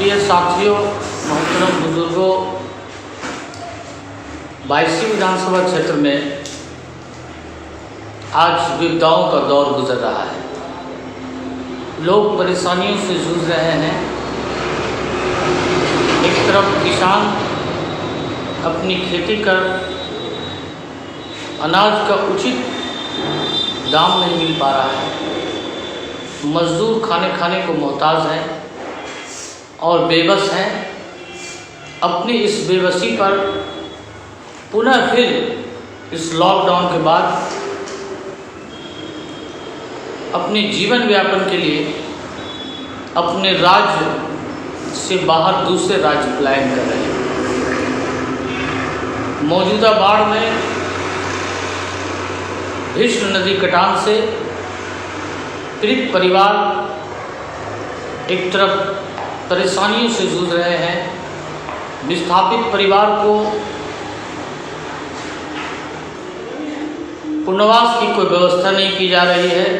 प्रिय साथियों, मोहतरम बुजुर्गों, 22वीं विधानसभा क्षेत्र में आज विपदाओं का दौर गुजर रहा है। लोग परेशानियों से जूझ रहे हैं। एक तरफ किसान अपनी खेती कर अनाज का उचित दाम नहीं मिल पा रहा है, मजदूर खाने को मोहताज हैं और बेबस हैं। अपनी इस बेबसी पर पुनः फिर इस लॉकडाउन के बाद अपने जीवन व्यापन के लिए अपने राज्य से बाहर दूसरे राज्य पलायन कर रहे हैं। मौजूदा बाढ़ में भीष्म नदी कटान से पीड़ित परिवार एक तरफ परेशानियों से जूझ रहे हैं। विस्थापित परिवार को पुनर्वास की कोई व्यवस्था नहीं की जा रही है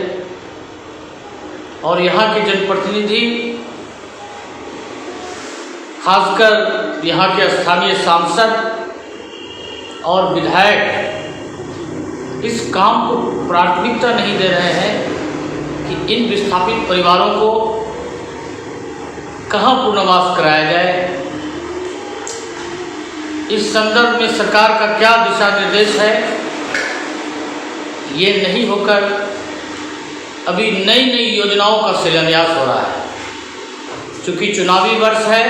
और यहाँ के जनप्रतिनिधि, खासकर यहाँ के स्थानीय सांसद और विधायक इस काम को प्राथमिकता नहीं दे रहे हैं कि इन विस्थापित परिवारों को कहाँ पुनर्वास कराया जाए। इस संदर्भ में सरकार का क्या दिशा निर्देश है, ये नहीं होकर अभी नई योजनाओं का शिलान्यास हो रहा है। चूँकि चुनावी वर्ष है,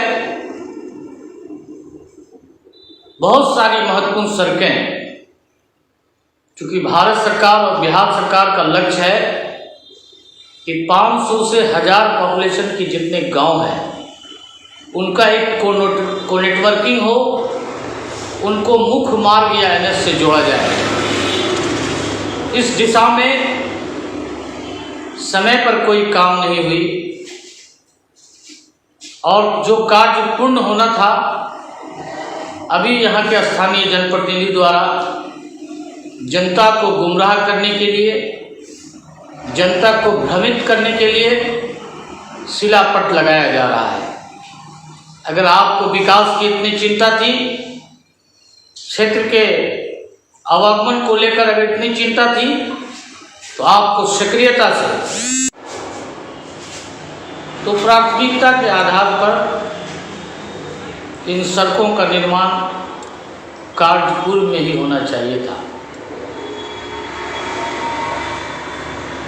बहुत सारी महत्वपूर्ण सड़कें, चूँकि भारत सरकार और बिहार सरकार का लक्ष्य है कि 500 से 1000 पॉपुलेशन की जितने गांव हैं उनका एक को नेटवर्किंग हो, उनको मुख्य मार्ग या NH से जोड़ा जाए। इस दिशा में समय पर कोई काम नहीं हुई और जो कार्य पूर्ण होना था, अभी यहाँ के स्थानीय जनप्रतिनिधि द्वारा जनता को गुमराह करने के लिए, जनता को भ्रमित करने के लिए शिलापट लगाया जा रहा है। अगर आपको विकास की इतनी चिंता थी, क्षेत्र के आवागमन को लेकर अगर इतनी चिंता थी, तो आपको सक्रियता से तो प्राथमिकता के आधार पर इन सड़कों का निर्माण कार्य पूर्व में ही होना चाहिए था।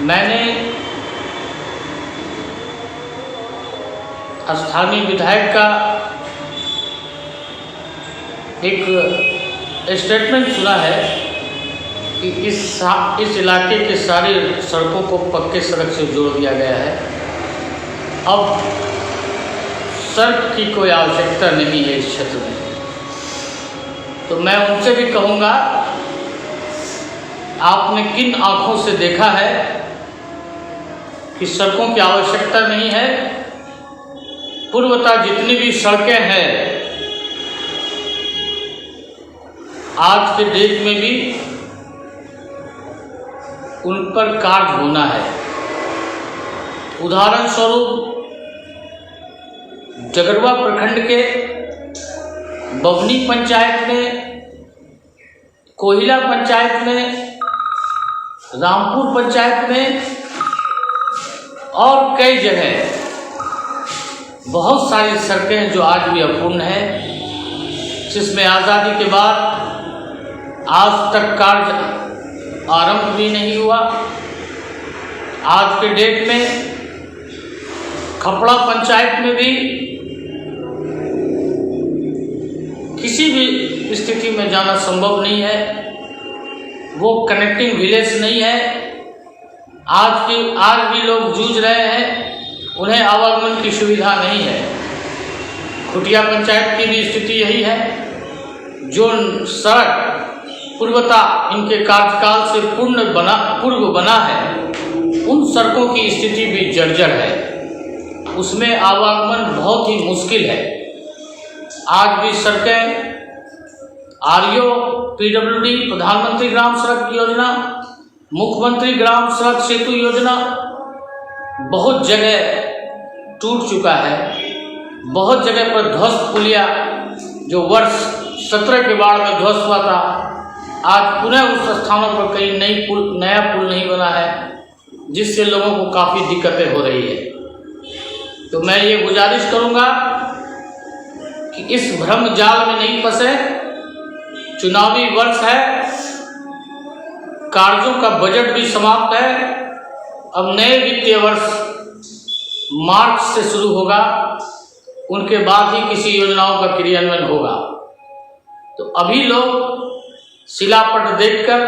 मैंने स्थानीय विधायक का एक स्टेटमेंट सुना है कि इस इलाके के सारे सड़कों को पक्के सड़क से जोड़ दिया गया है। अब सड़क की कोई आवश्यकता नहीं है इस क्षेत्र में। तो मैं उनसे भी कहूँगा, आपने किन आँखों से देखा है कि सड़कों की आवश्यकता नहीं है? पूर्वतः जितनी भी सड़कें हैं आज के डेट में भी उन पर कार्य होना है। उदाहरण स्वरूप जगरवा प्रखंड के बभनी पंचायत में, कोहिला पंचायत में, रामपुर पंचायत में और कई जगह बहुत सारी सड़कें हैं जो आज भी अपूर्ण हैं, जिसमें आज़ादी के बाद आज तक कार्य आरंभ भी नहीं हुआ। आज के डेट में खपड़ा पंचायत में भी किसी भी स्थिति में जाना संभव नहीं है, वो कनेक्टिंग विलेज नहीं है। आज भी लोग जूझ रहे हैं, उन्हें आवागमन की सुविधा नहीं है। खुटिया पंचायत की भी स्थिति यही है। जो सड़क पूर्वतः इनके कार्यकाल से पूर्व बना है, उन सड़कों की स्थिति भी जर्जर है, उसमें आवागमन बहुत ही मुश्किल है। आज भी सड़कें RO, PWD, प्रधानमंत्री ग्राम सड़क योजना, मुख्यमंत्री ग्राम सड़क सेतु योजना बहुत जगह टूट चुका है बहुत जगह पर ध्वस्त पुलिया जो वर्ष 17 के बाढ़ में ध्वस्त हुआ था, आज पुनः उस स्थानों पर कई नया पुल नहीं बना है, जिससे लोगों को काफ़ी दिक्कतें हो रही है। तो मैं ये गुजारिश करूँगा कि इस भ्रम जाल में नहीं फंसे। चुनावी वर्ष है, कार्यों का बजट भी समाप्त है, अब नए वित्तीय वर्ष मार्च से शुरू होगा, उनके बाद ही किसी योजनाओं का क्रियान्वयन होगा। तो अभी लोग शिलापट देखकर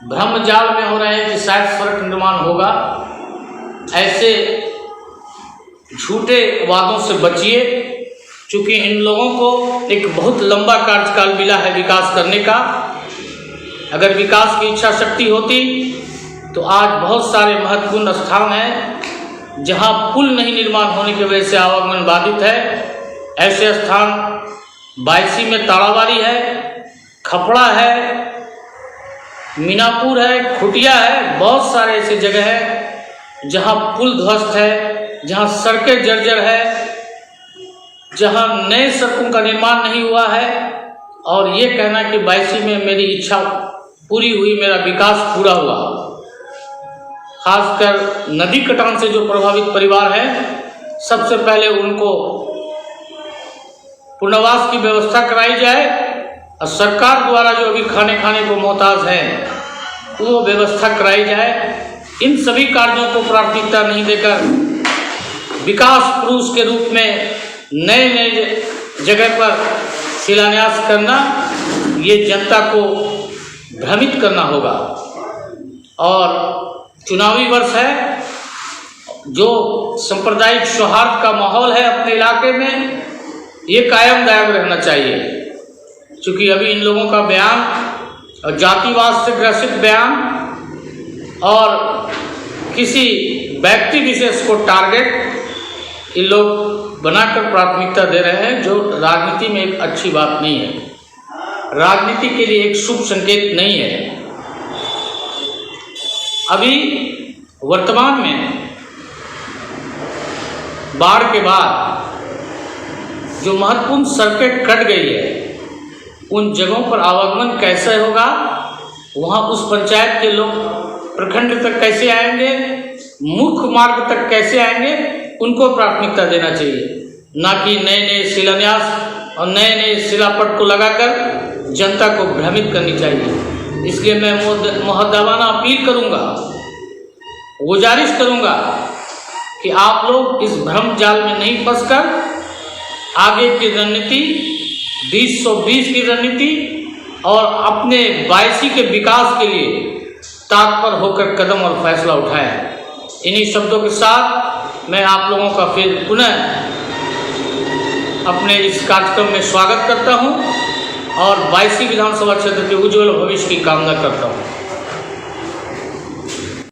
भ्रम जाल में हो रहे हैं कि शायद सड़क निर्माण होगा। ऐसे झूठे वादों से बचिए, क्योंकि इन लोगों को एक बहुत लंबा कार्यकाल मिला है विकास करने का। अगर विकास की इच्छा शक्ति होती तो आज बहुत सारे महत्वपूर्ण स्थान हैं जहां पुल नहीं निर्माण होने की वजह से आवागमन बाधित है। ऐसे स्थान बायसी में ताड़ावाली है, खपड़ा है, मीनापुर है, खुटिया है, बहुत सारे ऐसे जगह हैं जहां पुल ध्वस्त है, जहां सड़कें जर्जर है, जहां नए सड़कों का निर्माण नहीं हुआ है। और ये कहना कि बायसी में मेरी इच्छा पूरी हुई, मेरा विकास पूरा हुआ। खासकर नदी कटान से जो प्रभावित परिवार हैं, सबसे पहले उनको पुनर्वास की व्यवस्था कराई जाए और सरकार द्वारा जो अभी खाने को मोहताज हैं वो व्यवस्था कराई जाए। इन सभी कार्यों को प्राथमिकता नहीं देकर विकास पुरुष के रूप में नए जगह पर शिलान्यास करना, ये जनता को भ्रमित करना होगा। और चुनावी वर्ष है, जो सांप्रदायिक सौहार्द का माहौल है अपने इलाके में, ये कायम दायम रहना चाहिए। क्योंकि अभी इन लोगों का बयान और जातिवाद से ग्रसित बयान और किसी व्यक्ति विशेष को टारगेट ये लोग बनाकर प्राथमिकता दे रहे हैं, जो राजनीति में एक अच्छी बात नहीं है, राजनीति के लिए एक शुभ संकेत नहीं है। अभी वर्तमान में बाढ़ के बाद जो महत्वपूर्ण सड़कें कट गई है, उन जगहों पर आवागमन कैसे होगा, वहाँ उस पंचायत के लोग प्रखंड तक कैसे आएंगे, मुख्य मार्ग तक कैसे आएंगे, उनको प्राथमिकता देना चाहिए, ना कि नए शिलान्यास और नए शिलापट को लगाकर जनता को भ्रमित करनी चाहिए। इसलिए मैं मुहद्दवाना अपील करूंगा, गुजारिश करूंगा कि आप लोग इस भ्रम जाल में नहीं फंसकर आगे की रणनीति 2020 की रणनीति और अपने बायसी के विकास के लिए तत्पर होकर कदम और फैसला उठाएं। इन्हीं शब्दों के साथ मैं आप लोगों का फिर पुनः अपने इस कार्यक्रम में स्वागत करता हूं और बायसी विधानसभा क्षेत्र के उज्ज्वल भविष्य की कामना करता हूं।